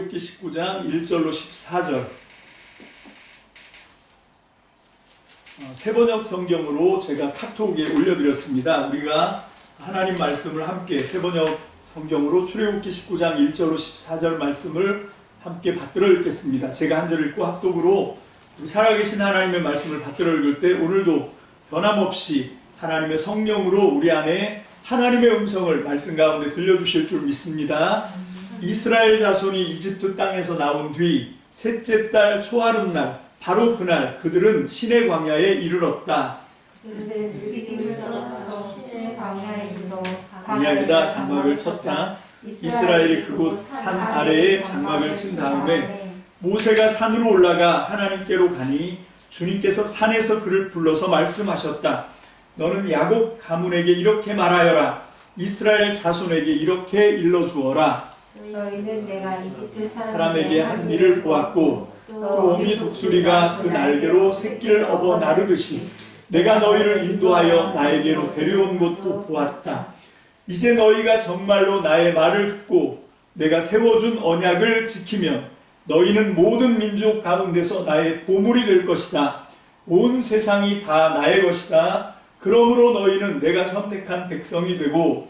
출애굽기 19장 1절로 14절. 세번역 성경으로 제가 카톡에 올려드렸습니다. 우리가 하나님 말씀을 함께 세번역 성경으로 출애굽기 19장 1절로 14절 말씀을 함께 받들어 읽겠습니다. 제가 한 절 읽고 합독으로 우리 살아계신 하나님의 말씀을 받들어 읽을 때 오늘도 변함없이 하나님의 성령으로 우리 안에 하나님의 음성을 말씀 가운데 들려주실 줄 믿습니다. 이스라엘 자손이 이집트 땅에서 나온 뒤 셋째 달 초하룻날 바로 그날 그들은 시내 광야에 이르렀다. 그들은 믿음을 떠나서 시내 광야에 이르러 광야에다 장막을 쳤다. 이스라엘이 그곳 산 아래에 장막을 친 다음에 모세가 산으로 올라가 하나님께로 가니 주님께서 산에서 그를 불러서 말씀하셨다. 너는 야곱 가문에게 이렇게 말하여라. 이스라엘 자손에게 이렇게 일러주어라. 너희는 내가 이집트 사람에게 한 일을 보았고 또 어미 독수리가 그 날개로 새끼를 업어 나르듯이 내가 너희를 인도하여 나에게로 데려온 것도 보았다. 이제 너희가 정말로 나의 말을 듣고 내가 세워준 언약을 지키면 너희는 모든 민족 가운데서 나의 보물이 될 것이다. 온 세상이 다 나의 것이다. 그러므로 너희는 내가 선택한 백성이 되고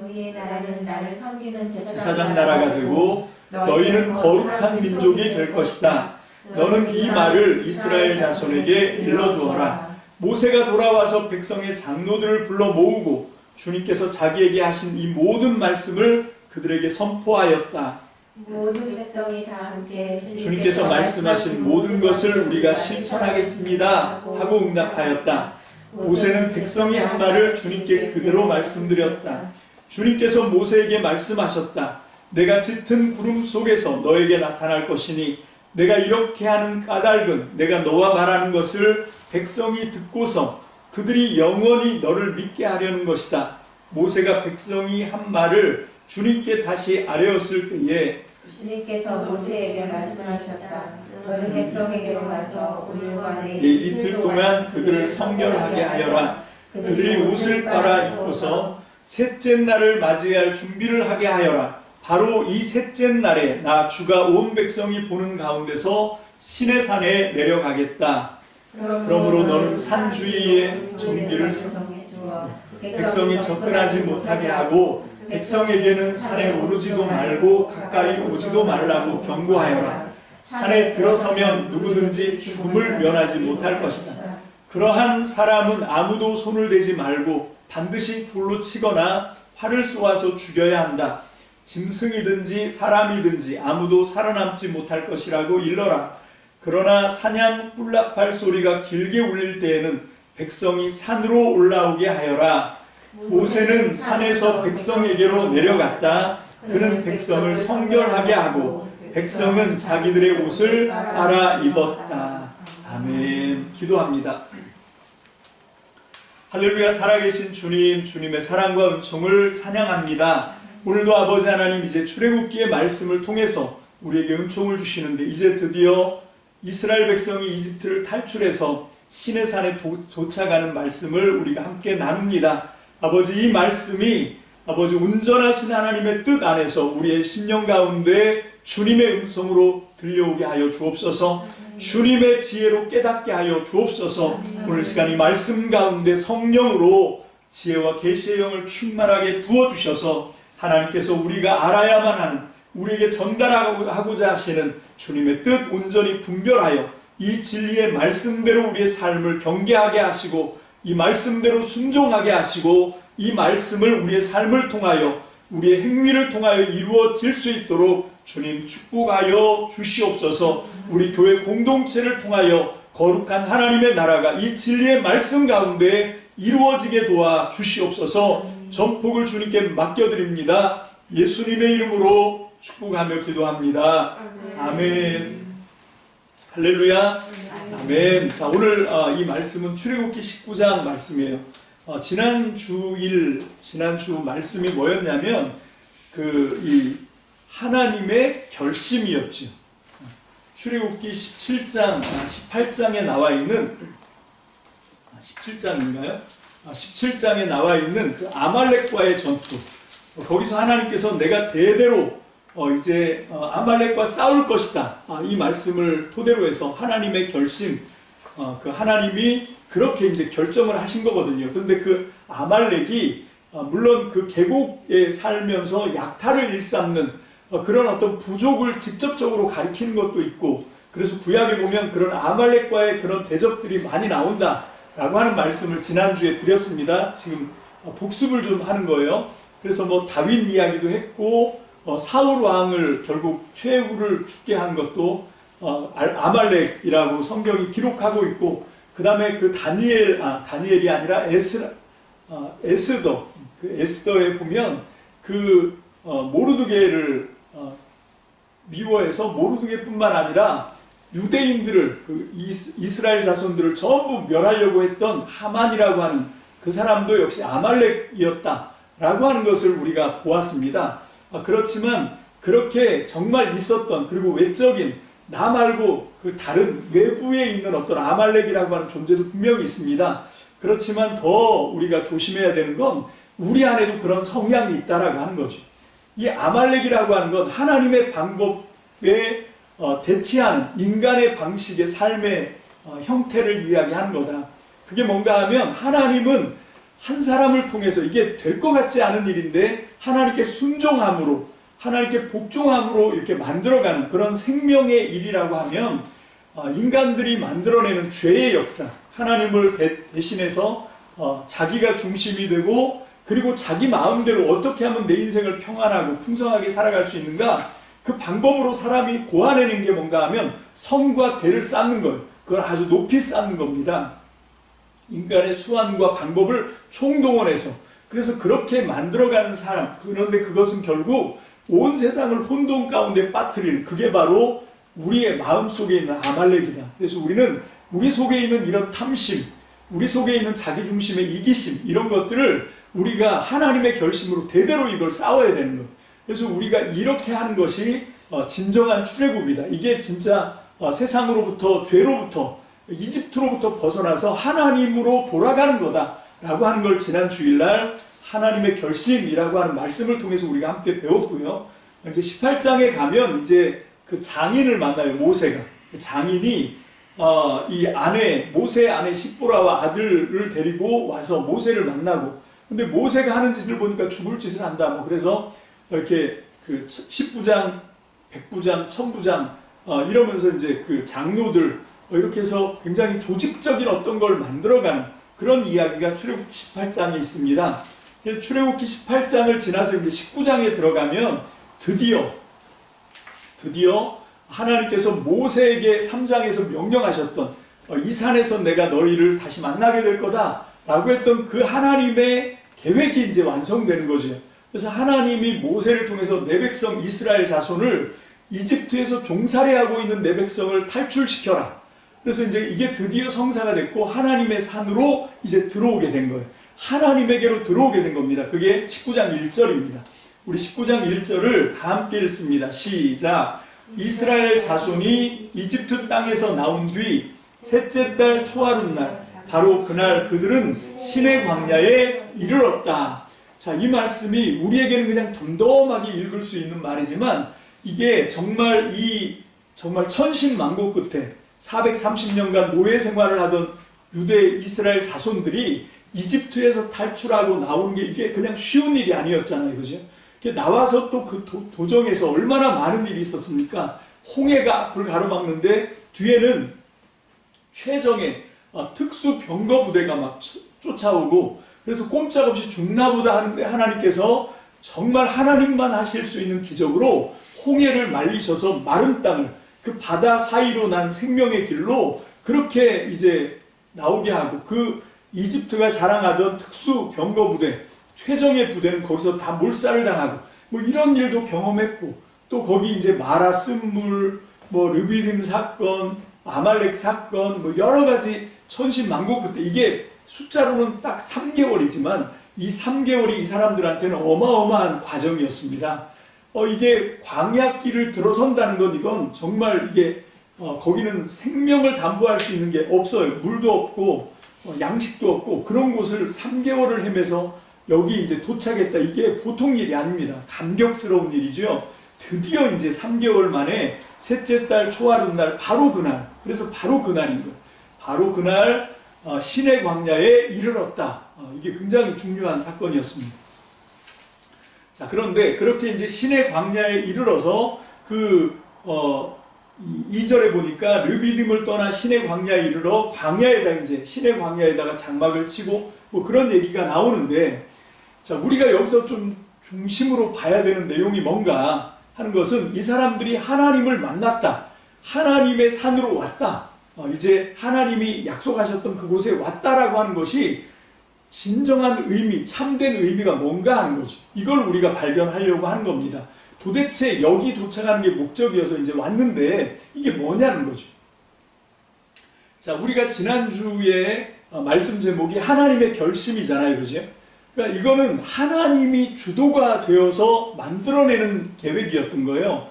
너희의 나라는 나를 섬기는 제사장 나라가 되고 너희는 거룩한 민족이 될 것이다. 너는 이 말을 이스라엘 자손에게 일러주어라. 모세가 돌아와서 백성의 장로들을 불러 모으고 주님께서 자기에게 하신 이 모든 말씀을 그들에게 선포하였다. 모든 백성이 다 함께 주님께서 말씀하신 모든 것을 우리가 실천하겠습니다 하고 응답하였다. 모세는 백성이 한 말을 주님께 그대로 말씀드렸다. 주님께서 모세에게 말씀하셨다. 내가 짙은 구름 속에서 너에게 나타날 것이니 내가 이렇게 하는 까닭은 내가 너와 말하는 것을 백성이 듣고서 그들이 영원히 너를 믿게 하려는 것이다. 모세가 백성이 한 말을 주님께 다시 아뢰었을 때에 주님께서 모세에게 말씀하셨다. 너는 백성에게로 가서 오늘과 내일 이틀 동안 그들을 성결하게 하여라. 그들이 옷을 빨아 입고서 셋째 날을 맞이할 준비를 하게 하여라. 바로 이 셋째 날에 나 주가 온 백성이 보는 가운데서 시내산에 내려가겠다. 그러므로 너는 산 주위에 정비를 백성이 접근하지 못하게 하고 백성에게는 산에 오르지도 말고 가까이 오지도 말라고 경고하여라. 산에 들어서면 누구든지 죽음을 면하지 못할 것이다. 그러한 사람은 아무도 손을 대지 말고 반드시 돌로 치거나 활을 쏘아서 죽여야 한다. 짐승이든지 사람이든지 아무도 살아남지 못할 것이라고 일러라. 그러나 사냥 뿔락팔 소리가 길게 울릴 때에는 백성이 산으로 올라오게 하여라. 모세는 산에서 백성에게로 내려갔다. 그는 백성을 성결하게 하고 백성은 자기들의 옷을 빨아 입었다. 아멘. 기도합니다. 할렐루야. 살아계신 주님, 주님의 사랑과 은총을 찬양합니다. 오늘도 아버지 하나님 이제 출애굽기의 말씀을 통해서 우리에게 은총을 주시는데 이제 드디어 이스라엘 백성이 이집트를 탈출해서 시내산에 도착하는 말씀을 우리가 함께 나눕니다. 아버지 이 말씀이 아버지 온전하신 하나님의 뜻 안에서 우리의 심령 가운데 주님의 음성으로 들려오게 하여 주옵소서. 주님의 지혜로 깨닫게 하여 주옵소서. 오늘 시간 이 말씀 가운데 성령으로 지혜와 계시의 영을 충만하게 부어주셔서 하나님께서 우리가 알아야만 하는 우리에게 전달하고자 하시는 주님의 뜻 온전히 분별하여 이 진리의 말씀대로 우리의 삶을 경계하게 하시고 이 말씀대로 순종하게 하시고 이 말씀을 우리의 삶을 통하여 우리의 행위를 통하여 이루어질 수 있도록 주님 축복하여 주시옵소서. 우리 교회 공동체를 통하여 거룩한 하나님의 나라가 이 진리의 말씀 가운데 이루어지게 도와 주시옵소서. 전폭을 주님께 맡겨드립니다. 예수님의 이름으로 축복하며 기도합니다. 아멘. 할렐루야. 아멘. 자, 오늘 이 말씀은 출애굽기 19장 말씀이에요. 지난주 말씀이 뭐였냐면 이 하나님의 결심이었죠. 출애굽기 17장, 18장에 나와 있는 17장인가요? 17장에 나와 있는 그 아말렉과의 전투. 거기서 하나님께서 내가 대대로 이제 아말렉과 싸울 것이다. 이 말씀을 토대로 해서 하나님의 결심, 그 하나님이 그렇게 이제 결정을 하신 거거든요. 그런데 그 아말렉이 물론 그 계곡에 살면서 약탈을 일삼는 그런 어떤 부족을 직접적으로 가리키는 것도 있고, 그래서 구약에 보면 그런 아말렉과의 그런 대적들이 많이 나온다라고 하는 말씀을 지난주에 드렸습니다. 지금 복습을 좀 하는 거예요. 그래서 뭐 다윗 이야기도 했고, 사울 왕을 결국 최후를 죽게 한 것도 아말렉이라고 성경이 기록하고 있고, 그 다음에 그 다니엘이 아니라 에스더, 그 에스더에 보면 그 모르드게를 미워해서 모르드게뿐만 아니라 유대인들을, 그 이스라엘 자손들을 전부 멸하려고 했던 하만이라고 하는 그 사람도 역시 아말렉이었다라고 하는 것을 우리가 보았습니다. 그렇지만 그렇게 정말 있었던, 그리고 외적인 나 말고 그 다른 외부에 있는 어떤 아말렉이라고 하는 존재도 분명히 있습니다. 그렇지만 더 우리가 조심해야 되는 건 우리 안에도 그런 성향이 있다라고 하는 거죠. 이 아말렉이라고 하는 건 하나님의 방법에 대치하는 인간의 방식의 삶의 형태를 이야기하는 거다. 그게 뭔가 하면 하나님은 한 사람을 통해서 이게 될 것 같지 않은 일인데 하나님께 순종함으로, 하나님께 복종함으로 이렇게 만들어가는 그런 생명의 일이라고 하면, 인간들이 만들어내는 죄의 역사, 하나님을 대신해서 자기가 중심이 되고, 그리고 자기 마음대로 어떻게 하면 내 인생을 평안하고 풍성하게 살아갈 수 있는가, 그 방법으로 사람이 고안해낸 게 뭔가 하면 성과 대를 쌓는 거예요. 그걸 아주 높이 쌓는 겁니다. 인간의 수완과 방법을 총동원해서, 그래서 그렇게 만들어가는 사람, 그런데 그것은 결국 온 세상을 혼돈 가운데 빠뜨리는, 그게 바로 우리의 마음속에 있는 아말렉이다. 그래서 우리는 우리 속에 있는 이런 탐심, 우리 속에 있는 자기중심의 이기심, 이런 것들을 우리가 하나님의 결심으로 대대로 이걸 싸워야 되는 거예요. 그래서 우리가 이렇게 하는 것이 진정한 출애굽이다. 이게 진짜 세상으로부터, 죄로부터, 이집트로부터 벗어나서 하나님으로 돌아가는 거다라고 하는 걸 지난 주일날 하나님의 결심이라고 하는 말씀을 통해서 우리가 함께 배웠고요. 이제 18장에 가면 이제 그 장인을 만나요. 모세가. 그 장인이 이 아내, 모세의 아내 십보라와 아들을 데리고 와서 모세를 만나고, 근데 모세가 하는 짓을 보니까 죽을 짓을 한다. 뭐 그래서 이렇게 그 10부장, 100부장, 1000부장 이러면서 이제 그 장로들 이렇게 해서 굉장히 조직적인 어떤 걸 만들어가는 그런 이야기가 출애굽기 18장에 있습니다. 출애굽기 18장을 지나서 이제 19장에 들어가면 드디어 하나님께서 모세에게 3장에서 명령하셨던 이 산에서 내가 너희를 다시 만나게 될 거다 라고 했던 그 하나님의 계획이 이제 완성되는 거죠. 그래서 하나님이 모세를 통해서 내 백성 이스라엘 자손을 이집트에서 종살이하고 있는 내 백성을 탈출시켜라. 그래서 이제 이게 드디어 성사가 됐고 하나님의 산으로 이제 들어오게 된 거예요. 하나님에게로 들어오게 된 겁니다. 그게 19장 1절입니다. 우리 19장 1절을 다 함께 읽습니다. 시작. 이스라엘 자손이 이집트 땅에서 나온 뒤 셋째 달 초하룻날 바로 그날 그들은 시내 광야에 이르렀다. 자, 이 말씀이 우리에게는 그냥 덤덤하게 읽을 수 있는 말이지만 이게 정말 정말 천신만고 끝에 430년간 노예 생활을 하던 유대 이스라엘 자손들이 이집트에서 탈출하고 나오는 게 이게 그냥 쉬운 일이 아니었잖아요. 그죠? 나와서 또 그 도정에서 얼마나 많은 일이 있었습니까? 홍해가 앞을 가로막는데 뒤에는 최정예 특수 병거 부대가 막 쫓아오고, 그래서 꼼짝없이 죽나보다 하는데 하나님께서 정말 하나님만 하실 수 있는 기적으로 홍해를 말리셔서 마른 땅을 그 바다 사이로 난 생명의 길로 그렇게 이제 나오게 하고, 그 이집트가 자랑하던 특수 병거 부대, 최정예 부대는 거기서 다 몰살을 당하고, 뭐 이런 일도 경험했고, 또 거기 이제 마라 쓴물, 뭐 르비딤 사건, 아말렉 사건, 뭐 여러 가지 천신만고 그때 이게 숫자로는 딱 3개월이지만 이 3개월이 이 사람들한테는 어마어마한 과정이었습니다. 이게 광야길을 들어선다는 건 이건 정말 이게 거기는 생명을 담보할 수 있는 게 없어요. 물도 없고 양식도 없고 그런 곳을 3개월을 헤매서 여기 이제 도착했다. 이게 보통 일이 아닙니다. 감격스러운 일이죠. 드디어 이제 3개월 만에 셋째 달 초하룻날 바로 그날, 그래서 바로 그날인 거예요. 바로 그날 시내 광야에 이르렀다. 이게 굉장히 중요한 사건이었습니다. 자, 그런데 그렇게 이제 시내 광야에 이르러서 2절에 보니까 르비딤을 떠나 시내 광야에 이르러 광야에다 이제 시내 광야에다가 장막을 치고 뭐 그런 얘기가 나오는데, 자, 우리가 여기서 좀 중심으로 봐야 되는 내용이 뭔가 하는 것은 이 사람들이 하나님을 만났다. 하나님의 산으로 왔다. 이제 하나님이 약속하셨던 그곳에 왔다라고 하는 것이 진정한 의미, 참된 의미가 뭔가 하는 거죠. 이걸 우리가 발견하려고 하는 겁니다. 도대체 여기 도착하는 게 목적이어서 이제 왔는데 이게 뭐냐는 거죠. 자, 우리가 지난주에 말씀 제목이 하나님의 결심이잖아요. 그죠? 그러니까 이거는 하나님이 주도가 되어서 만들어내는 계획이었던 거예요.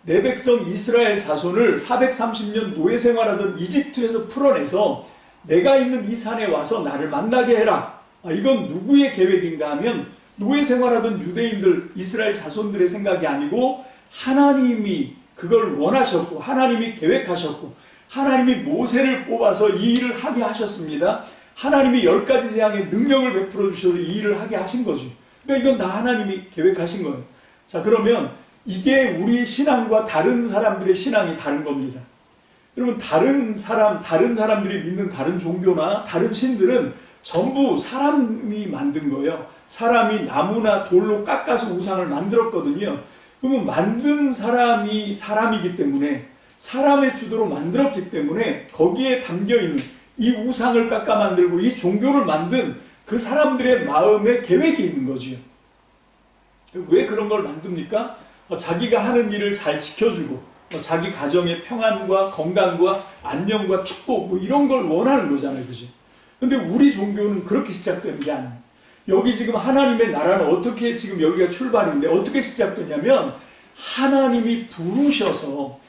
내 백성 이스라엘 자손을 430년 노예 생활하던 이집트에서 풀어내서 내가 있는 이 산에 와서 나를 만나게 해라. 이건 누구의 계획인가 하면 노예 생활하던 유대인들, 이스라엘 자손들의 생각이 아니고 하나님이 그걸 원하셨고 하나님이 계획하셨고 하나님이 모세를 뽑아서 이 일을 하게 하셨습니다. 하나님이 10가지 재앙의 능력을 베풀어 주셔서 이 일을 하게 하신 거죠. 그러니까 이건 다 하나님이 계획하신 거예요. 자, 그러면 이게 우리 신앙과 다른 사람들의 신앙이 다른 겁니다. 여러분, 다른 사람들이 믿는 다른 종교나 다른 신들은 전부 사람이 만든 거예요. 사람이 나무나 돌로 깎아서 우상을 만들었거든요. 그러면 만든 사람이 사람이기 때문에, 사람의 주도로 만들었기 때문에 거기에 담겨있는 이 우상을 깎아 만들고 이 종교를 만든 그 사람들의 마음에 계획이 있는 거지요. 왜 그런 걸 만듭니까? 자기가 하는 일을 잘 지켜주고 자기 가정의 평안과 건강과 안녕과 축복 뭐 이런 걸 원하는 거잖아요. 그죠? 근데 우리 종교는 그렇게 시작되는 게 아니에요. 여기 지금 하나님의 나라는 어떻게 지금 여기가 출발인데 어떻게 시작되냐면 하나님이 부르셔서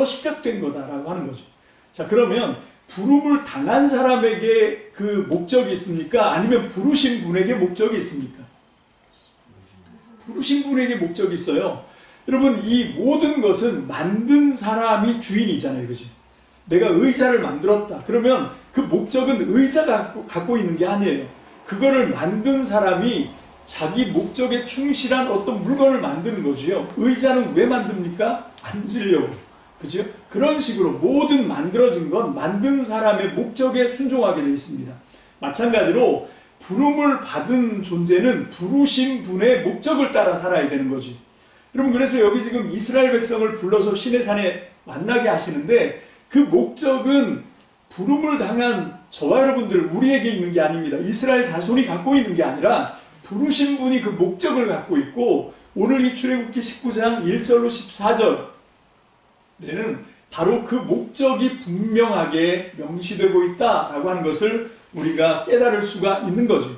시작된 거다라고 하는 거죠. 자, 그러면 부름을 당한 사람에게 그 목적이 있습니까? 아니면 부르신 분에게 목적이 있습니까? 부르신 분에게 목적이 있어요. 여러분, 이 모든 것은 만든 사람이 주인이잖아요. 그죠? 내가 의자를 만들었다. 그러면 그 목적은 의자가 갖고 있는 게 아니에요. 그거를 만든 사람이 자기 목적에 충실한 어떤 물건을 만드는 거지요. 의자는 왜 만듭니까? 앉으려고. 그죠? 그런 식으로 모든 만들어진 건 만든 사람의 목적에 순종하게 되어 있습니다. 마찬가지로 부름을 받은 존재는 부르신 분의 목적을 따라 살아야 되는 거지. 여러분, 그래서 여기 지금 이스라엘 백성을 불러서 시내산에 만나게 하시는데 그 목적은 부름을 당한 저와 여러분들, 우리에게 있는 게 아닙니다. 이스라엘 자손이 갖고 있는 게 아니라 부르신 분이 그 목적을 갖고 있고, 오늘 이 출애굽기 19장 1절로 14절에는 바로 그 목적이 분명하게 명시되고 있다라고 하는 것을 우리가 깨달을 수가 있는 거죠.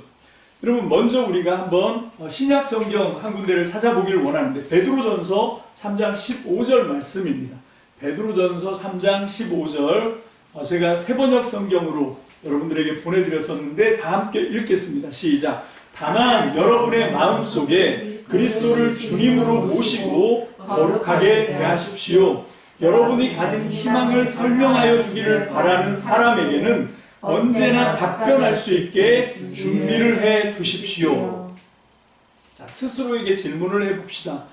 여러분, 먼저 우리가 한번 신약 성경 한 군데를 찾아보기를 원하는데 베드로전서 3장 15절 말씀입니다. 베드로전서 3장 15절, 제가 새번역 성경으로 여러분들에게 보내드렸었는데 다 함께 읽겠습니다. 시작. 다만 여러분의 마음속에 그리스도를 주님으로 모시고 거룩하게 대하십시오. 여러분이 가진 희망을 설명하여 주기를 바라는 사람에게는 언제나 답변할 수 있게 준비를 해 두십시오. 자, 스스로에게 질문을 해봅시다.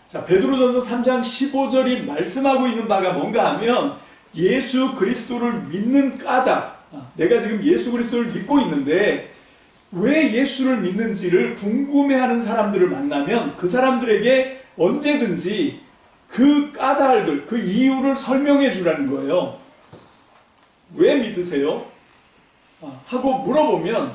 자, 베드로전서 3장 15절이 말씀하고 있는 바가 뭔가 하면 예수 그리스도를 믿는 까닭, 내가 지금 예수 그리스도를 믿고 있는데 왜 예수를 믿는지를 궁금해하는 사람들을 만나면 그 사람들에게 언제든지 그 까닭을, 그 이유를 설명해 주라는 거예요. 왜 믿으세요? 하고 물어보면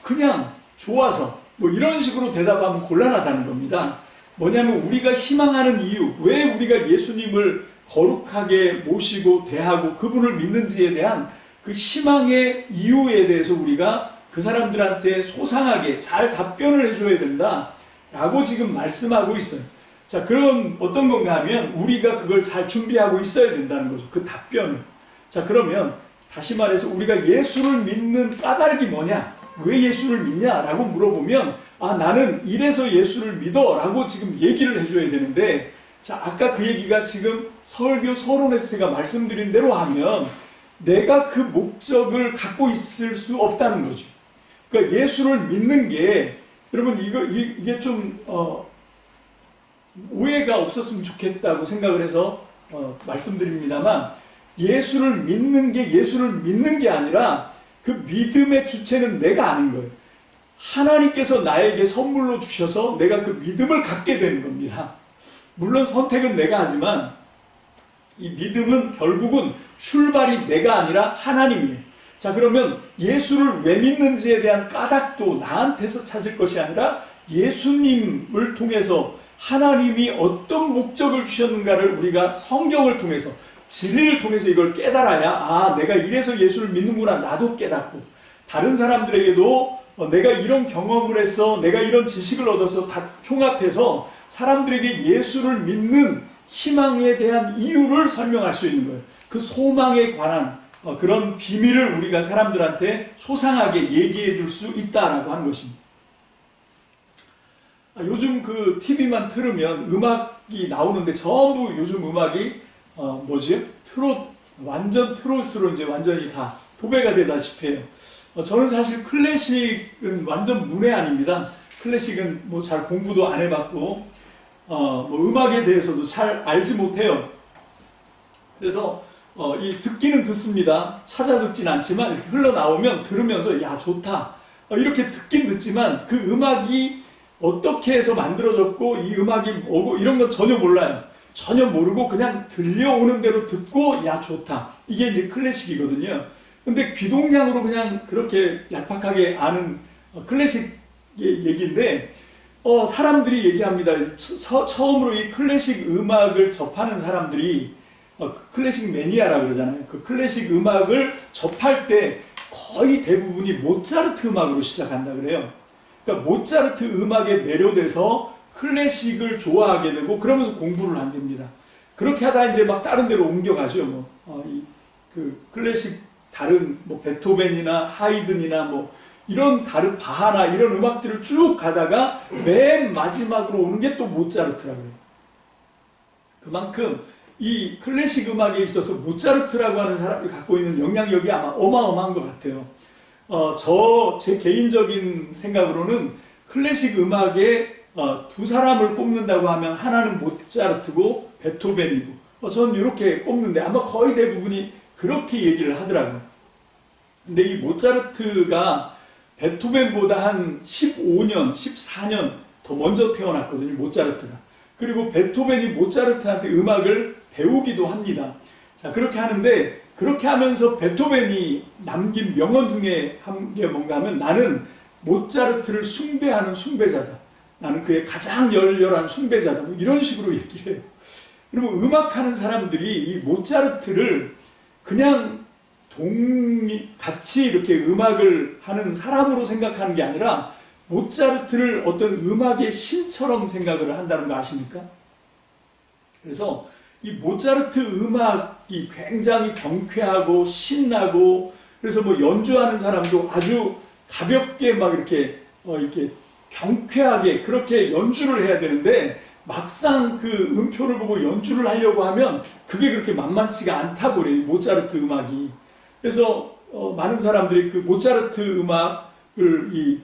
그냥 좋아서 뭐 이런 식으로 대답하면 곤란하다는 겁니다. 뭐냐면 우리가 희망하는 이유, 왜 우리가 예수님을 거룩하게 모시고 대하고 그분을 믿는지에 대한 그 희망의 이유에 대해서 우리가 그 사람들한테 소상하게 잘 답변을 해줘야 된다라고 지금 말씀하고 있어요. 자, 그럼 어떤 건가 하면 우리가 그걸 잘 준비하고 있어야 된다는 거죠. 그 답변을. 자, 그러면 다시 말해서 우리가 예수를 믿는 까닭이 뭐냐? 왜 예수를 믿냐라고 물어보면 나는 이래서 예수를 믿어 라고 지금 얘기를 해줘야 되는데, 자, 아까 그 얘기가 지금 설교 서론에서 제가 말씀드린 대로 하면 내가 그 목적을 갖고 있을 수 없다는 거죠. 그러니까 예수를 믿는 게, 여러분 이게 좀 오해가 없었으면 좋겠다고 생각을 해서 말씀드립니다만, 예수를 믿는 게 아니라 그 믿음의 주체는 내가 아닌 거예요. 하나님께서 나에게 선물로 주셔서 내가 그 믿음을 갖게 되는 겁니다. 물론 선택은 내가 하지만 이 믿음은 결국은 출발이 내가 아니라 하나님이에요. 자, 그러면 예수를 왜 믿는지에 대한 까닭도 나한테서 찾을 것이 아니라 예수님을 통해서 하나님이 어떤 목적을 주셨는가를 우리가 성경을 통해서, 진리를 통해서 이걸 깨달아야, 내가 이래서 예수를 믿는구나, 나도 깨닫고, 다른 사람들에게도 내가 이런 경험을 해서, 내가 이런 지식을 얻어서 다 총합해서 사람들에게 예수를 믿는 희망에 대한 이유를 설명할 수 있는 거예요. 그 소망에 관한 그런 비밀을 우리가 사람들한테 소상하게 얘기해 줄 수 있다라고 하는 것입니다. 요즘 그 TV만 틀으면 음악이 나오는데 전부 요즘 음악이 트롯, 완전 트롯으로 이제 완전히 다 도배가 되다시피 해요. 저는 사실 클래식은 완전 문외한입니다. 클래식은 뭐 잘 공부도 안 해봤고, 음악에 대해서도 잘 알지 못해요. 그래서 듣기는 듣습니다. 찾아 듣진 않지만 이렇게 흘러나오면 들으면서 야, 좋다, 이렇게 듣긴 듣지만 그 음악이 어떻게 해서 만들어졌고 이 음악이 뭐고 이런 건 전혀 몰라요. 전혀 모르고 그냥 들려오는 대로 듣고 야, 좋다, 이게 이제 클래식이거든요. 근데 귀동냥으로 그냥 그렇게 얄팍하게 아는 클래식 얘기인데, 사람들이 얘기합니다. 처음으로 이 클래식 음악을 접하는 사람들이 클래식 매니아라고 그러잖아요. 그 클래식 음악을 접할 때 거의 대부분이 모차르트 음악으로 시작한다 그래요. 그러니까 모차르트 음악에 매료돼서 클래식을 좋아하게 되고 그러면서 공부를 한답니다. 그렇게 하다 이제 막 다른 데로 옮겨가죠. 그 클래식 다른 베토벤이나 하이든이나 이런 다른 바하나 이런 음악들을 쭉 가다가 맨 마지막으로 오는 게 또 모차르트라고 해요. 그만큼 이 클래식 음악에 있어서 모차르트라고 하는 사람이 갖고 있는 영향력이 아마 어마어마한 것 같아요. 제 개인적인 생각으로는 클래식 음악에 두 사람을 꼽는다고 하면 하나는 모차르트고 베토벤이고, 저는 이렇게 꼽는데 아마 거의 대부분이 그렇게 얘기를 하더라고요. 근데 이 모차르트가 베토벤보다 한 15년, 14년 더 먼저 태어났거든요, 모차르트가. 그리고 베토벤이 모차르트한테 음악을 배우기도 합니다. 자, 그렇게 하는데, 그렇게 하면서 베토벤이 남긴 명언 중에 한 게 뭔가 하면, 나는 모차르트를 숭배하는 숭배자다, 나는 그의 가장 열렬한 숭배자다, 이런 식으로 얘기를 해요. 그리고 음악하는 사람들이 이 모차르트를 그냥 같이 이렇게 음악을 하는 사람으로 생각하는 게 아니라 모차르트를 어떤 음악의 신처럼 생각을 한다는 거 아십니까? 그래서 이 모차르트 음악이 굉장히 경쾌하고 신나고, 그래서 연주하는 사람도 아주 가볍게 막 이렇게 경쾌하게 그렇게 연주를 해야 되는데, 막상 그 음표를 보고 연주를 하려고 하면 그게 그렇게 만만치가 않다고 그래요, 모차르트 음악이. 그래서 많은 사람들이 그 모차르트 음악을 이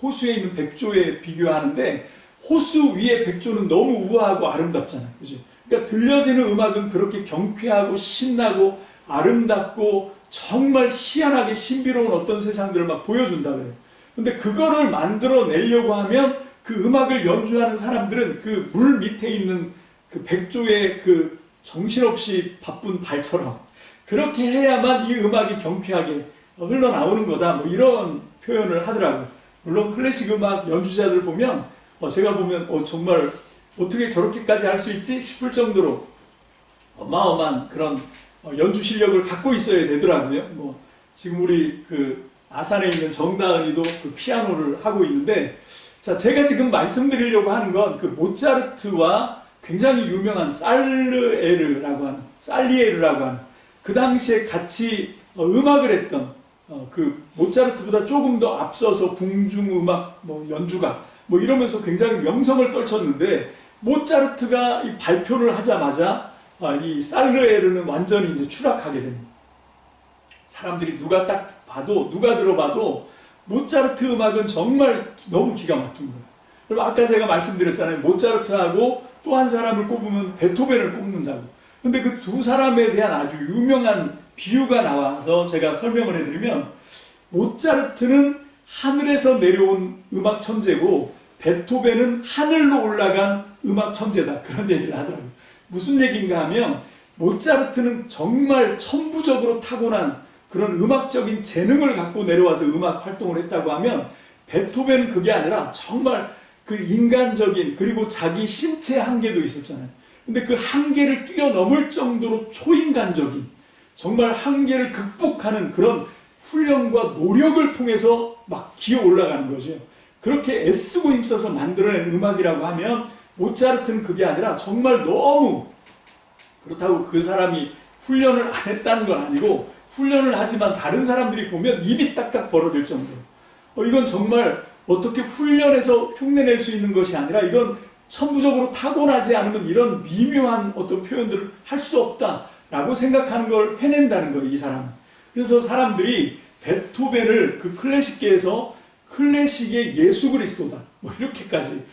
호수에 있는 백조에 비교하는데, 호수 위의 백조는 너무 우아하고 아름답잖아요, 그죠? 그러니까 들려지는 음악은 그렇게 경쾌하고 신나고 아름답고 정말 희한하게 신비로운 어떤 세상들을 막 보여준다 그래요. 근데 그거를 만들어내려고 하면 그 음악을 연주하는 사람들은 그 물 밑에 있는 그 백조의 그 정신없이 바쁜 발처럼 그렇게 해야만 이 음악이 경쾌하게 흘러나오는 거다, 이런 표현을 하더라고요. 물론 클래식 음악 연주자들 보면 제가 보면 정말 어떻게 저렇게까지 할 수 있지 싶을 정도로 어마어마한 그런 연주 실력을 갖고 있어야 되더라고요. 지금 우리 그 아산에 있는 정다은이도 그 피아노를 하고 있는데, 자, 제가 지금 말씀드리려고 하는 건 그 모차르트와 굉장히 유명한 살리에르라고 하는 그 당시에 같이 음악을 했던 그 모차르트보다 조금 더 앞서서 궁중음악 연주가 이러면서 굉장히 명성을 떨쳤는데, 모차르트가 이 발표를 하자마자 이 살르에르는 완전히 이제 추락하게 됩니다. 사람들이 누가 들어봐도 모차르트 음악은 정말 너무 기가 막힌 거예요. 그리고 아까 제가 말씀드렸잖아요. 모차르트하고 또 한 사람을 꼽으면 베토벤을 꼽는다고. 근데 그 두 사람에 대한 아주 유명한 비유가 나와서 제가 설명을 해드리면, 모차르트는 하늘에서 내려온 음악 천재고 베토벤은 하늘로 올라간 음악 천재다, 그런 얘기를 하더라고요. 무슨 얘기인가 하면, 모차르트는 정말 천부적으로 타고난 그런 음악적인 재능을 갖고 내려와서 음악 활동을 했다고 하면, 베토벤은 그게 아니라 정말 그 인간적인, 그리고 자기 신체 한계도 있었잖아요. 근데 그 한계를 뛰어넘을 정도로 초인간적인, 정말 한계를 극복하는 그런 훈련과 노력을 통해서 막 기어 올라가는 거죠. 그렇게 애쓰고 힘써서 만들어낸 음악이라고 하면, 모차르트는 그게 아니라 정말 너무, 그렇다고 그 사람이 훈련을 안 했다는 건 아니고, 훈련을 하지만 다른 사람들이 보면 입이 딱딱 벌어질 정도로, 이건 정말 어떻게 훈련해서 흉내낼 수 있는 것이 아니라, 이건 천부적으로 타고나지 않으면 이런 미묘한 어떤 표현들을 할 수 없다라고 생각하는 걸 해낸다는 거예요, 이 사람은. 그래서 사람들이 베토벤을 그 클래식계에서 클래식의 예수 그리스도다, 이렇게까지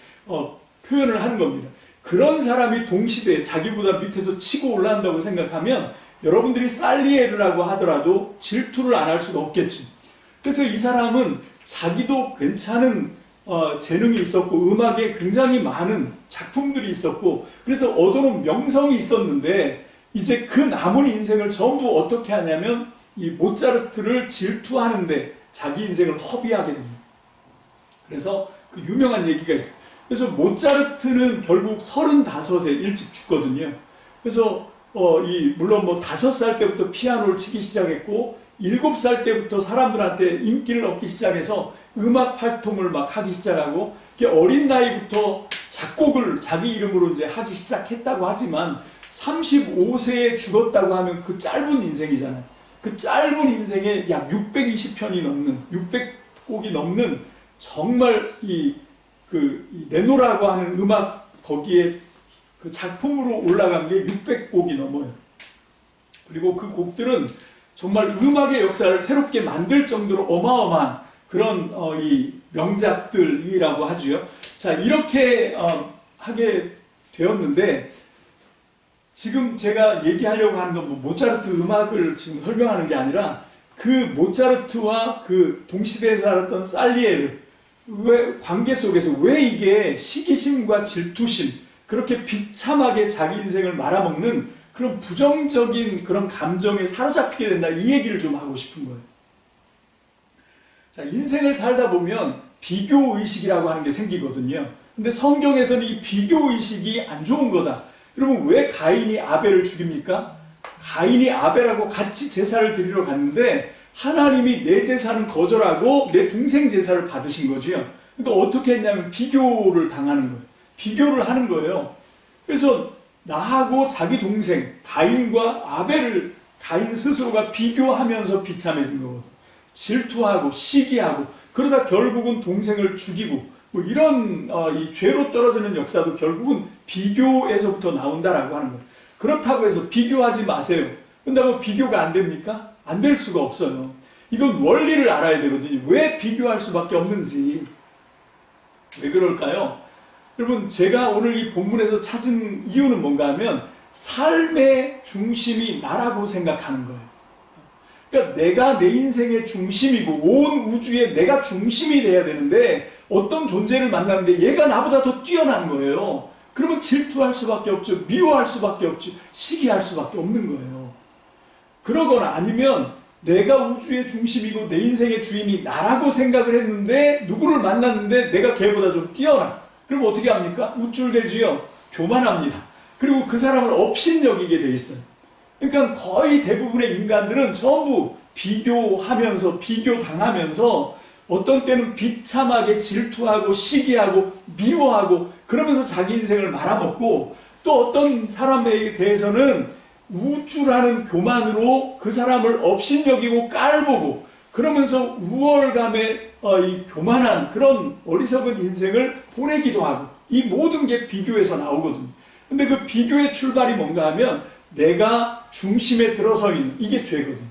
표현을 하는 겁니다. 그런 사람이 동시대에 자기보다 밑에서 치고 올라간다고 생각하면, 여러분들이 살리에르라고 하더라도 질투를 안 할 수가 없겠죠. 그래서 이 사람은 자기도 괜찮은 재능이 있었고, 음악에 굉장히 많은 작품들이 있었고, 그래서 얻어놓은 명성이 있었는데, 이제 그 남은 인생을 전부 어떻게 하냐면, 이 모차르트를 질투하는데 자기 인생을 허비하게 됩니다. 그래서 그 유명한 얘기가 있어요. 그래서 모차르트는 결국 35세 일찍 죽거든요. 그래서 물론 5살 때부터 피아노를 치기 시작했고, 7살 때부터 사람들한테 인기를 얻기 시작해서 음악 활동을 막 하기 시작하고, 어린 나이부터 작곡을 자기 이름으로 이제 하기 시작했다고 하지만, 35세에 죽었다고 하면 그 짧은 인생이잖아요. 그 짧은 인생에 약 620편이 넘는, 600곡이 넘는, 정말 이 레노라고 하는 음악, 거기에 그 작품으로 올라간 게 600곡이 넘어요. 그리고 그 곡들은 정말 음악의 역사를 새롭게 만들 정도로 어마어마한 그런 이 명작들이라고 하죠. 자, 이렇게 하게 되었는데, 지금 제가 얘기하려고 하는 건 모차르트 음악을 지금 설명하는 게 아니라, 그 모차르트와 그 동시대에 살았던 살리에르 관계 속에서 왜 이게 시기심과 질투심, 그렇게 비참하게 자기 인생을 말아먹는 그런 부정적인 그런 감정에 사로잡히게 된다, 이 얘기를 좀 하고 싶은 거예요. 자, 인생을 살다 보면 비교의식이라고 하는 게 생기거든요. 근데 성경에서는 이 비교의식이 안 좋은 거다. 여러분, 왜 가인이 아벨을 죽입니까? 가인이 아벨하고 같이 제사를 드리러 갔는데, 하나님이 내 제사는 거절하고 내 동생 제사를 받으신 거지요. 그러니까 어떻게 했냐면 비교를 당하는 거예요. 비교를 하는 거예요. 그래서 나하고 자기 동생 가인과 아벨을 가인 스스로가 비교하면서 비참해진 거거든요. 질투하고 시기하고, 그러다 결국은 동생을 죽이고, 이런 이 죄로 떨어지는 역사도 결국은 비교에서부터 나온다라고 하는 거예요. 그렇다고 해서 비교하지 마세요. 그런다고 비교가 안 됩니까? 안 될 수가 없어요. 이건 원리를 알아야 되거든요. 왜 비교할 수밖에 없는지. 왜 그럴까요? 여러분, 제가 오늘 이 본문에서 찾은 이유는 뭔가 하면, 삶의 중심이 나라고 생각하는 거예요. 그러니까 내가 내 인생의 중심이고 온 우주에 내가 중심이 돼야 되는데, 어떤 존재를 만났는데 얘가 나보다 더 뛰어난 거예요. 그러면 질투할 수밖에 없죠. 미워할 수밖에 없죠. 시기할 수밖에 없는 거예요. 그러거나 아니면 내가 우주의 중심이고 내 인생의 주인이 나라고 생각을 했는데, 누구를 만났는데 내가 걔보다 좀 뛰어나. 그럼 어떻게 합니까? 우쭐대지요. 교만합니다. 그리고 그 사람을 업신여기게 돼 있어요. 그러니까 거의 대부분의 인간들은 전부 비교하면서, 비교당하면서, 어떤 때는 비참하게 질투하고 시기하고 미워하고, 그러면서 자기 인생을 말아먹고, 또 어떤 사람에 대해서는 우쭐하는 교만으로 그 사람을 업신여기고 깔보고, 그러면서 우월감에 이 교만한 그런 어리석은 인생을 보내기도 하고, 이 모든 게 비교에서 나오거든요. 근데 그 비교의 출발이 뭔가 하면 내가 중심에 들어서 있는, 이게 죄거든요.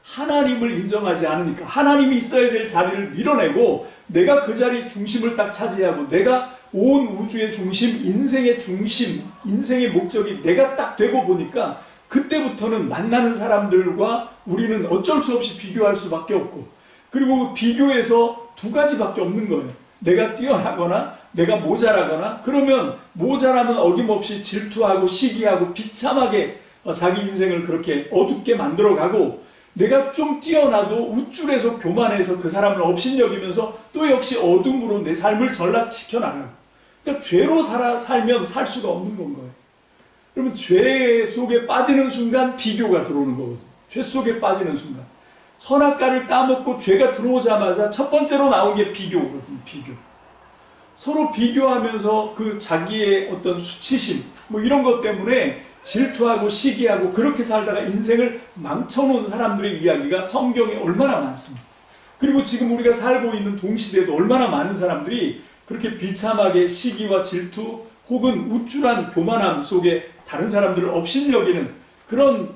하나님을 인정하지 않으니까 하나님이 있어야 될 자리를 밀어내고 내가 그 자리 중심을 딱 차지하고 내가 온 우주의 중심, 인생의 목적이 내가 딱 되고 보니까 그때부터는 만나는 사람들과 우리는 어쩔 수 없이 비교할 수밖에 없고, 그리고 그 비교에서 두 가지밖에 없는 거예요. 내가 뛰어나거나 내가 모자라거나, 그러면 모자라면 어김없이 질투하고 시기하고 비참하게 자기 인생을 그렇게 어둡게 만들어가고, 내가 좀 뛰어나도 우쭐해서 교만해서 그 사람을 업신여기면서 또 역시 어둠으로 내 삶을 전락시켜 나가고, 그러니까 죄로 살면 살 수가 없는 건 거예요. 그러면 죄 속에 빠지는 순간 비교가 들어오는 거거든요. 죄 속에 빠지는 순간 선악과를 따먹고 죄가 들어오자마자 첫 번째로 나온 게 비교거든요. 비교. 서로 비교하면서 그 자기의 어떤 수치심 뭐 이런 것 때문에 질투하고 시기하고 그렇게 살다가 인생을 망쳐놓은 사람들의 이야기가 성경에 얼마나 많습니다. 그리고 지금 우리가 살고 있는 동시대에도 얼마나 많은 사람들이 그렇게 비참하게 시기와 질투 혹은 우쭐한 교만함 속에 다른 사람들을 업신여기는 그런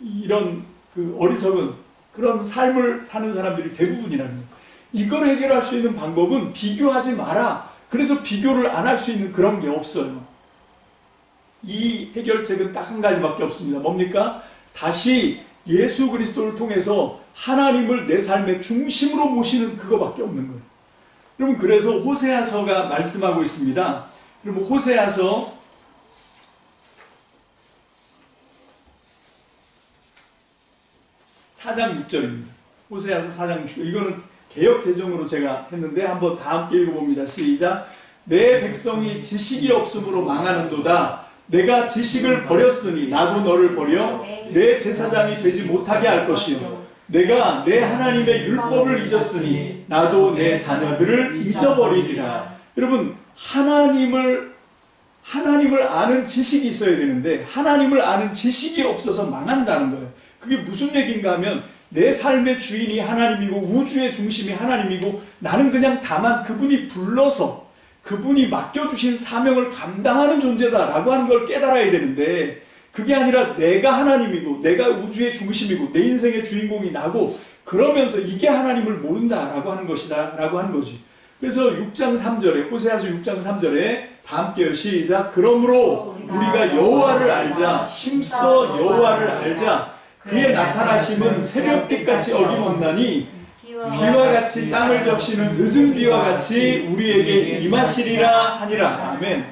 이런 그 어리석은 그런 삶을 사는 사람들이 대부분이라는 거예요. 이걸 해결할 수 있는 방법은 비교하지 마라. 그래서 비교를 안 할 수 있는 그런 게 없어요. 이 해결책은 딱 한 가지밖에 없습니다. 뭡니까? 다시 예수 그리스도를 통해서 하나님을 내 삶의 중심으로 모시는 그거밖에 없는 거예요. 여러분, 그래서 호세아서가 말씀하고 있습니다. 그럼 호세아서 4장 6절입니다. 호세아서 4장 6절. 이거는 개역 개정으로 제가 했는데 한번 다 함께 읽어봅니다. 시작. 내 백성이 지식이 없음으로 망하는도다. 내가 지식을 버렸으니 나도 너를 버려 내 제사장이 되지 못하게 할 것이요. 내가 내 하나님의 율법을 잊었으니 나도 내 자녀들을 잊어버리리라. 여러분, 하나님을 아는 지식이 있어야 되는데 하나님을 아는 지식이 없어서 망한다는 거예요. 그게 무슨 얘기인가 하면 내 삶의 주인이 하나님이고 우주의 중심이 하나님이고 나는 그냥 다만 그분이 불러서 그분이 맡겨주신 사명을 감당하는 존재다라고 하는 걸 깨달아야 되는데, 그게 아니라 내가 하나님이고 내가 우주의 중심이고 내 인생의 주인공이 나고 그러면서 이게 하나님을 모른다라고 하는 것이다 라고 하는 거지. 그래서 6장 3절에 호세아서 6장 3절에 다 함께요. 시작. 그러므로 우리가 여호와를 알자. 힘써 여호와를 알자. 그의 나타나심은 새벽빛같이 어김없나니 비와 같이 땅을 적시는 늦은 비와 같이 우리에게 임하시리라 하니라. 아멘.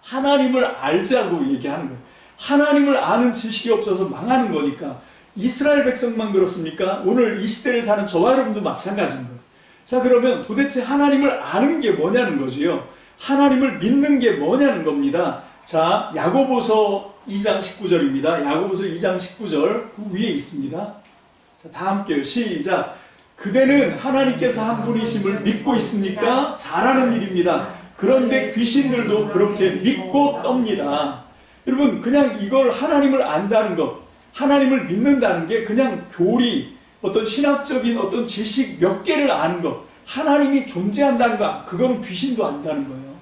하나님을 알자고 얘기하는 거예요. 하나님을 아는 지식이 없어서 망하는 거니까. 이스라엘 백성만 그렇습니까? 오늘 이 시대를 사는 저와 여러분도 마찬가지인 거예요. 자, 그러면 도대체 하나님을 아는 게 뭐냐는 거지요. 하나님을 믿는 게 뭐냐는 겁니다. 자, 야고보서 2장 19절입니다. 야고보서 2장 19절 그 위에 있습니다. 자, 다 함께요. 시작. 그대는 하나님께서 한 분이심을 믿고 있습니까? 잘하는 일입니다. 그런데 귀신들도 그렇게 믿고 떱니다. 여러분, 그냥 이걸 하나님을 안다는 것, 하나님을 믿는다는 게 그냥 교리, 어떤 신학적인 어떤 지식 몇 개를 아는 것, 하나님이 존재한다는 것, 그거는 귀신도 안다는 거예요.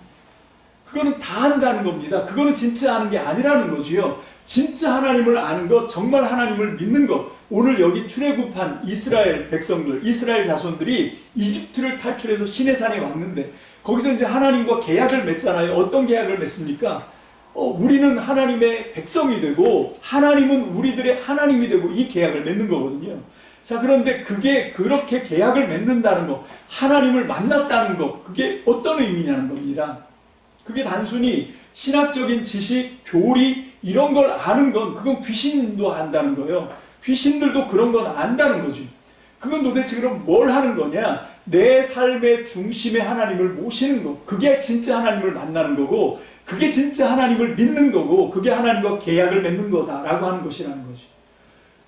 그거는 다 안다는 겁니다. 그거는 진짜 아는 게 아니라는 거지요. 진짜 하나님을 아는 것, 정말 하나님을 믿는 것. 오늘 여기 출애굽한 이스라엘 백성들, 이스라엘 자손들이 이집트를 탈출해서 시내산에 왔는데 거기서 이제 하나님과 계약을 맺잖아요. 어떤 계약을 맺습니까? 우리는 하나님의 백성이 되고 하나님은 우리들의 하나님이 되고 이 계약을 맺는 거거든요. 자, 그런데 그게 그렇게 계약을 맺는다는 거, 하나님을 만났다는 거, 그게 어떤 의미냐는 겁니다. 그게 단순히 신학적인 지식, 교리 이런 걸 아는 건 그건 귀신도 안다는 거예요. 귀신들도 그런 건 안다는 거지. 그건 도대체 그럼 뭘 하는 거냐? 내 삶의 중심에 하나님을 모시는 거. 그게 진짜 하나님을 만나는 거고, 그게 진짜 하나님을 믿는 거고, 그게 하나님과 계약을 맺는 거다라고 하는 것이라는 거지.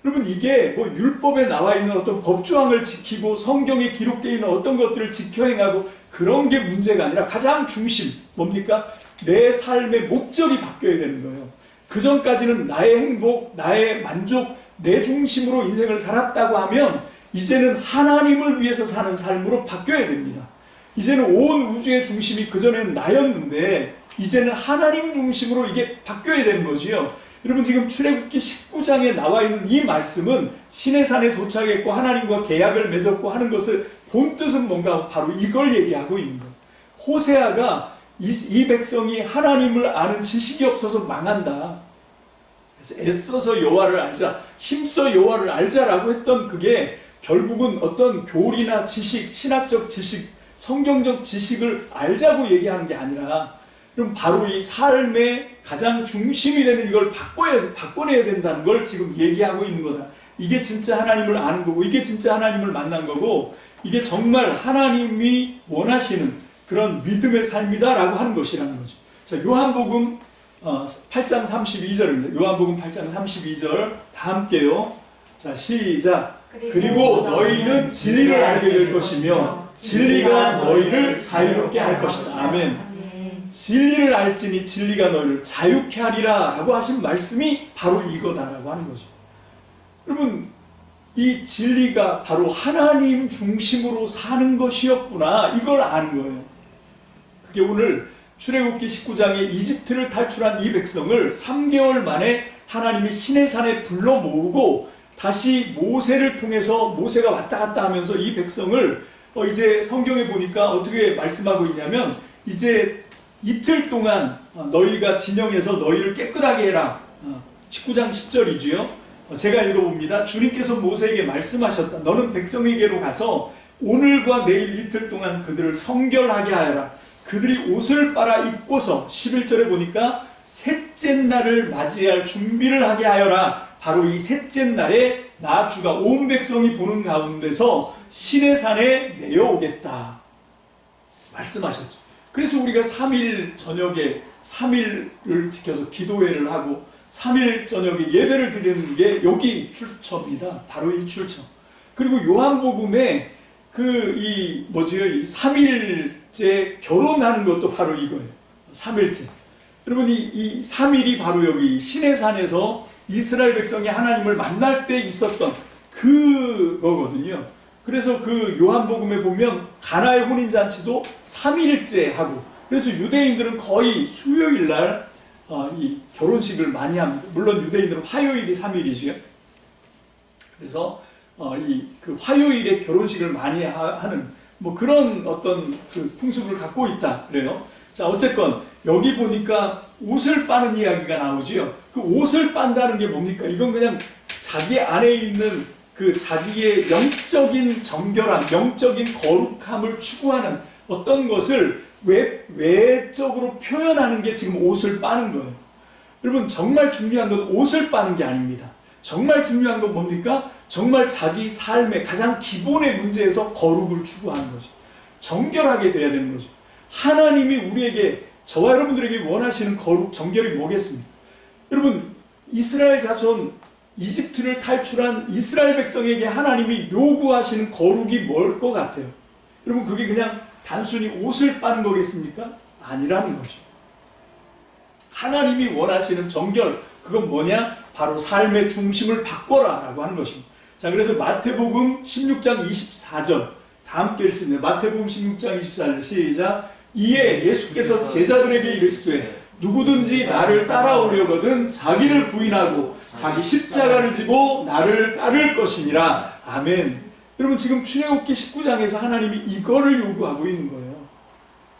여러분, 이게 뭐 율법에 나와 있는 어떤 법조항을 지키고 성경에 기록되어 있는 어떤 것들을 지켜 행하고 그런 게 문제가 아니라 가장 중심, 뭡니까? 내 삶의 목적이 바뀌어야 되는 거예요. 그 전까지는 나의 행복, 나의 만족, 내 중심으로 인생을 살았다고 하면 이제는 하나님을 위해서 사는 삶으로 바뀌어야 됩니다. 이제는 온 우주의 중심이 그전에는 나였는데 이제는 하나님 중심으로 이게 바뀌어야 되는 거지요. 여러분 지금 출애굽기 19장에 나와 있는 이 말씀은 시내산에 도착했고 하나님과 계약을 맺었고 하는 것을 본뜻은 뭔가 바로 이걸 얘기하고 있는 거예요. 호세아가 이 백성이 하나님을 아는 지식이 없어서 망한다. 그래서 애써서 여호와를 알자, 힘써 여호와를 알자라고 했던 그게 결국은 어떤 교리나 지식, 신학적 지식, 성경적 지식을 알자고 얘기하는 게 아니라 그럼 바로 이 삶의 가장 중심이 되는 이걸 바꿔내야 된다는 걸 지금 얘기하고 있는 거다. 이게 진짜 하나님을 아는 거고 이게 진짜 하나님을 만난 거고 이게 정말 하나님이 원하시는 그런 믿음의 삶이다라고 하는 것이라는 거죠. 자, 요한복음 8장 32절입니다. 요한복음 8장 32절 다 함께요. 자, 시작. 그리고 너희는 진리를 알게 될 것이며 진리가 너희를 자유롭게 할 것이다. 아멘. 진리를 알지니 진리가 너희를 자유케 하리라 라고 하신 말씀이 바로 이거다라고 하는 거죠. 여러분 이 진리가 바로 하나님 중심으로 사는 것이었구나 이걸 아는 거예요. 그게 오늘 출애굽기 19장에 이집트를 탈출한 이 백성을 3개월 만에 하나님이 시내산에 불러 모으고 다시 모세를 통해서 모세가 왔다 갔다 하면서 이 백성을 이제 성경에 보니까 어떻게 말씀하고 있냐면 이제 이틀 동안 너희가 진영에서 너희를 깨끗하게 해라. 19장 10절이지요. 제가 읽어봅니다. 주님께서 모세에게 말씀하셨다. 너는 백성에게로 가서 오늘과 내일 이틀 동안 그들을 성결하게 하여라. 그들이 옷을 빨아 입고서 11절에 보니까 셋째 날을 맞이할 준비를 하게 하여라. 바로 이 셋째 날에 나 주가 온 백성이 보는 가운데서 시내산에 내려오겠다. 말씀하셨죠. 그래서 우리가 3일 저녁에 3일을 지켜서 기도회를 하고 3일 저녁에 예배를 드리는 게 여기 출처입니다. 바로 이 출처. 그리고 요한복음에 이 3일째 결혼하는 것도 바로 이거예요. 3일째. 여러분 이 3일이 바로 여기 시내산에서 이스라엘 백성이 하나님을 만날 때 있었던 그거거든요. 그래서 그 요한복음에 보면 가나의 혼인잔치도 3일째 하고 그래서 유대인들은 거의 수요일 날 이 결혼식을 많이 합니다. 물론 유대인들은 화요일이 3일이죠. 그래서 그 화요일에 결혼식을 많이 하는 뭐 그런 어떤 그 풍습을 갖고 있다 그래요. 자, 어쨌건 여기 보니까 옷을 빠는 이야기가 나오지요. 그 옷을 빤다는 게 뭡니까? 이건 그냥 자기 안에 있는 그 자기의 영적인 정결함, 영적인 거룩함을 추구하는 어떤 것을 외적으로 표현하는 게 지금 옷을 빠는 거예요. 여러분 정말 중요한 건 옷을 빠는 게 아닙니다. 정말 중요한 건 뭡니까? 정말 자기 삶의 가장 기본의 문제에서 거룩을 추구하는 거죠. 정결하게 돼야 되는 거죠. 하나님이 우리에게 저와 여러분들에게 원하시는 거룩, 정결이 뭐겠습니까? 여러분 이스라엘 자손 이집트를 탈출한 이스라엘 백성에게 하나님이 요구하시는 거룩이 뭘 것 같아요? 여러분 그게 그냥 단순히 옷을 빠는 거겠습니까? 아니라는 거죠. 하나님이 원하시는 정결, 그건 뭐냐? 바로 삶의 중심을 바꿔라 라고 하는 것입니다. 자, 그래서 마태복음 16장 24절 다 함께 읽습니다. 마태복음 16장 24절 시작. 이에 예수께서 제자들에게 이르시되 누구든지 나를 따라오려거든 자기를 부인하고 자기 십자가를 지고 나를 따를 것이니라. 아멘. 여러분 지금 출애굽기 19장에서 하나님이 이거를 요구하고 있는 거예요.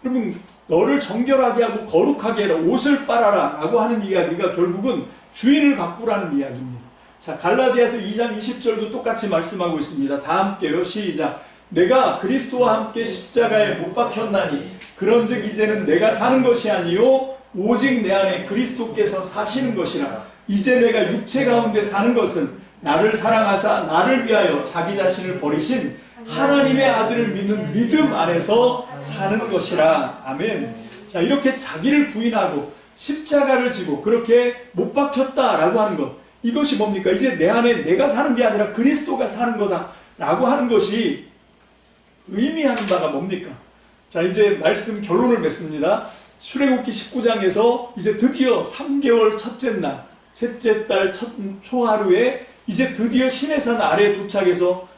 여러분 너를 정결하게 하고 거룩하게 해라. 옷을 빨아라 라고 하는 이야기가 결국은 주인을 바꾸라는 이야기입니다. 자, 갈라디아서 2장 20절도 똑같이 말씀하고 있습니다. 다 함께요. 시작. 내가 그리스도와 함께 십자가에 못 박혔나니 그런즉 이제는 내가 사는 것이 아니요 오직 내 안에 그리스도께서 사시는 것이라. 이제 내가 육체 가운데 사는 것은 나를 사랑하사 나를 위하여 자기 자신을 버리신 하나님의 아들을 믿는 믿음 안에서 사는 것이라. 아멘. 자, 이렇게 자기를 부인하고 십자가를 지고 그렇게 못 박혔다라고 하는 것, 이것이 뭡니까? 이제 내 안에 내가 사는 게 아니라 그리스도가 사는 거다라고 하는 것이 의미하는 바가 뭡니까? 자, 이제 말씀 결론을 맺습니다. 출애굽기 19장에서 이제 드디어 3개월 첫째 날, 셋째 달 첫 초하루에 이제 드디어 시내산 아래에 도착해서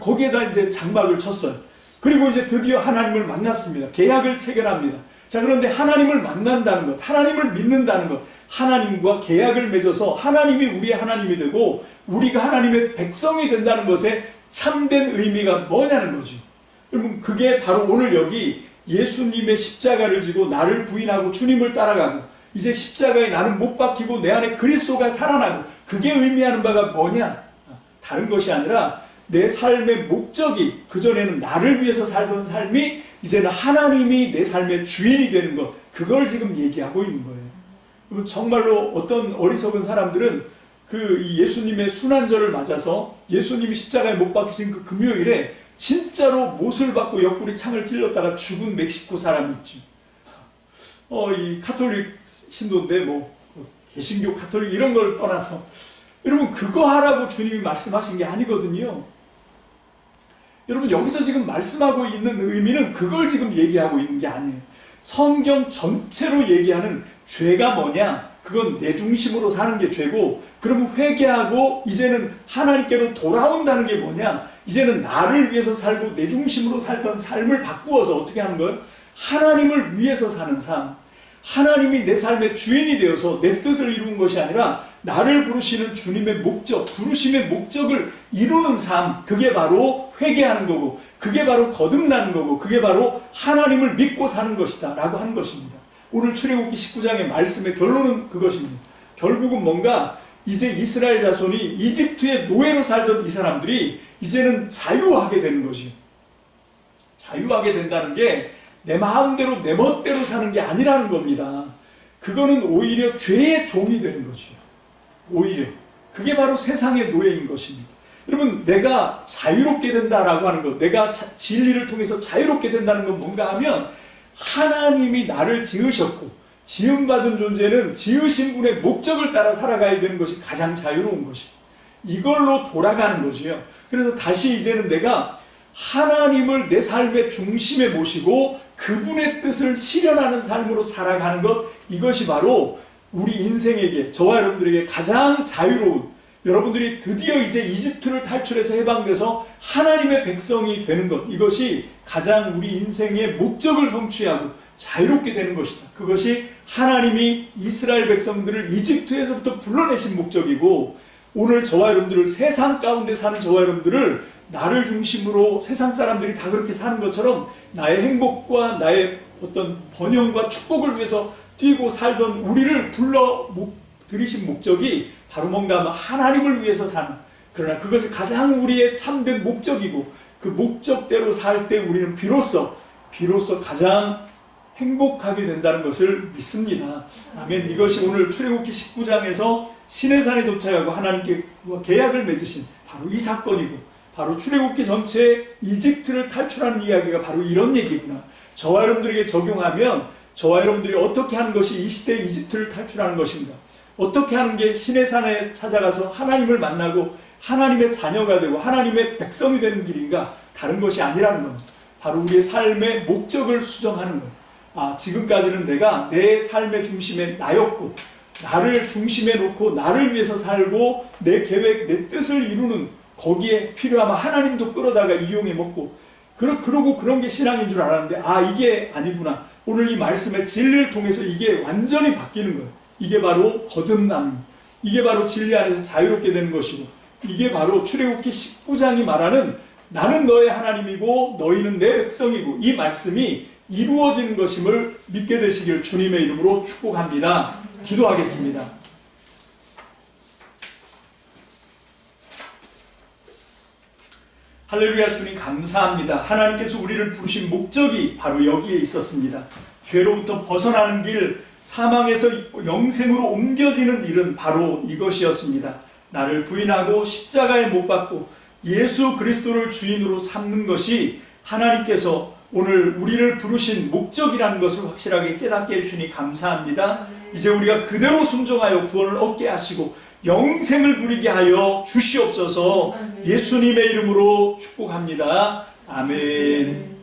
거기에다 이제 장막을 쳤어요. 그리고 이제 드디어 하나님을 만났습니다. 계약을 체결합니다. 자, 그런데 하나님을 만난다는 것, 하나님을 믿는다는 것, 하나님과 계약을 맺어서 하나님이 우리의 하나님이 되고 우리가 하나님의 백성이 된다는 것에 참된 의미가 뭐냐는 거죠. 여러분, 그게 바로 오늘 여기 예수님의 십자가를 지고 나를 부인하고 주님을 따라가고 이제 십자가에 나는 못 박히고 내 안에 그리스도가 살아나고, 그게 의미하는 바가 뭐냐? 다른 것이 아니라 내 삶의 목적이, 그전에는 나를 위해서 살던 삶이 이제는 하나님이 내 삶의 주인이 되는 것, 그걸 지금 얘기하고 있는 거예요. 정말로 어떤 어리석은 사람들은 이 예수님의 순환절을 맞아서 예수님이 십자가에 못 박히신 그 금요일에 진짜로 못을 받고 옆구리 창을 찔렀다가 죽은 멕시코 사람이 있죠. 이 카톨릭 신도인데 개신교 카톨릭 이런 걸 떠나서 여러분, 그거 하라고 주님이 말씀하신 게 아니거든요. 여러분, 여기서 지금 말씀하고 있는 의미는 그걸 지금 얘기하고 있는 게 아니에요. 성경 전체로 얘기하는 죄가 뭐냐? 그건 내 중심으로 사는 게 죄고, 그러면 회개하고 이제는 하나님께로 돌아온다는 게 뭐냐? 이제는 나를 위해서 살고 내 중심으로 살던 삶을 바꾸어서 어떻게 하는 거예요? 하나님을 위해서 사는 삶. 하나님이 내 삶의 주인이 되어서 내 뜻을 이루는 것이 아니라 나를 부르시는 주님의 목적, 부르심의 목적을 이루는 삶, 그게 바로 회개하는 거고, 그게 바로 거듭나는 거고, 그게 바로 하나님을 믿고 사는 것이다 라고 하는 것입니다. 오늘 출애굽기 19장의 말씀의 결론은 그것입니다. 결국은 뭔가 이제 이스라엘 자손이 이집트의 노예로 살던 이 사람들이 이제는 자유하게 되는 것이요. 자유하게 된다는 게 내 마음대로 내 멋대로 사는 게 아니라는 겁니다. 그거는 오히려 죄의 종이 되는 것이요. 오히려 그게 바로 세상의 노예인 것입니다. 여러분, 내가 자유롭게 된다라고 하는 것, 내가 진리를 통해서 자유롭게 된다는 건 뭔가 하면 하나님이 나를 지으셨고 지음받은 존재는 지으신 분의 목적을 따라 살아가야 되는 것이 가장 자유로운 것입니다. 이걸로 돌아가는 거지요. 그래서 다시 이제는 내가 하나님을 내 삶의 중심에 모시고 그분의 뜻을 실현하는 삶으로 살아가는 것, 이것이 바로 우리 인생에게, 저와 여러분들에게 가장 자유로운, 여러분들이 드디어 이제 이집트를 탈출해서 해방돼서 하나님의 백성이 되는 것, 이것이 가장 우리 인생의 목적을 성취하고 자유롭게 되는 것이다. 그것이 하나님이 이스라엘 백성들을 이집트에서부터 불러내신 목적이고, 오늘 저와 여러분들을, 세상 가운데 사는 저와 여러분들을 나를 중심으로 세상 사람들이 다 그렇게 사는 것처럼 나의 행복과 나의 어떤 번영과 축복을 위해서 뛰고 살던 우리를 불러 들이신 목적이 바로 뭔가 하나님을 위해서 사는, 그러나 그것이 가장 우리의 참된 목적이고, 그 목적대로 살 때 우리는 비로소 가장 행복하게 된다는 것을 믿습니다. 아멘. 이것이 오늘 출애굽기 19장에서 시내산에 도착하고 하나님께 계약을 맺으신 바로 이 사건이고, 바로 출애굽기 전체에 이집트를 탈출하는 이야기가 바로 이런 얘기구나. 저와 여러분들에게 적용하면 저와 여러분들이 어떻게 하는 것이 이 시대의 이집트를 탈출하는 것인가, 어떻게 하는 게 시내산에 찾아가서 하나님을 만나고 하나님의 자녀가 되고 하나님의 백성이 되는 길인가, 다른 것이 아니라는 겁니다. 바로 우리의 삶의 목적을 수정하는 것. 지금까지는 내가 내 삶의 중심에 나였고, 나를 중심에 놓고 나를 위해서 살고 내 계획, 내 뜻을 이루는, 거기에 필요하면 하나님도 끌어다가 이용해 먹고, 그러고 그런 게 신앙인 줄 알았는데, 이게 아니구나. 오늘 이 말씀의 진리를 통해서 이게 완전히 바뀌는 거예요. 이게 바로 거듭남, 이게 바로 진리 안에서 자유롭게 되는 것이고, 이게 바로 출애굽기 19장이 말하는 나는 너의 하나님이고 너희는 내 백성이고, 이 말씀이 이루어지는 것임을 믿게 되시길 주님의 이름으로 축복합니다. 기도하겠습니다. 할렐루야. 주님 감사합니다. 하나님께서 우리를 부르신 목적이 바로 여기에 있었습니다. 죄로부터 벗어나는 길, 사망에서 영생으로 옮겨지는 일은 바로 이것이었습니다. 나를 부인하고 십자가에 못 박고 예수 그리스도를 주인으로 삼는 것이 하나님께서 오늘 우리를 부르신 목적이라는 것을 확실하게 깨닫게 해주시니 감사합니다. 이제 우리가 그대로 순종하여 구원을 얻게 하시고 영생을 누리게 하여 주시옵소서. 예수님의 이름으로 축복합니다. 아멘.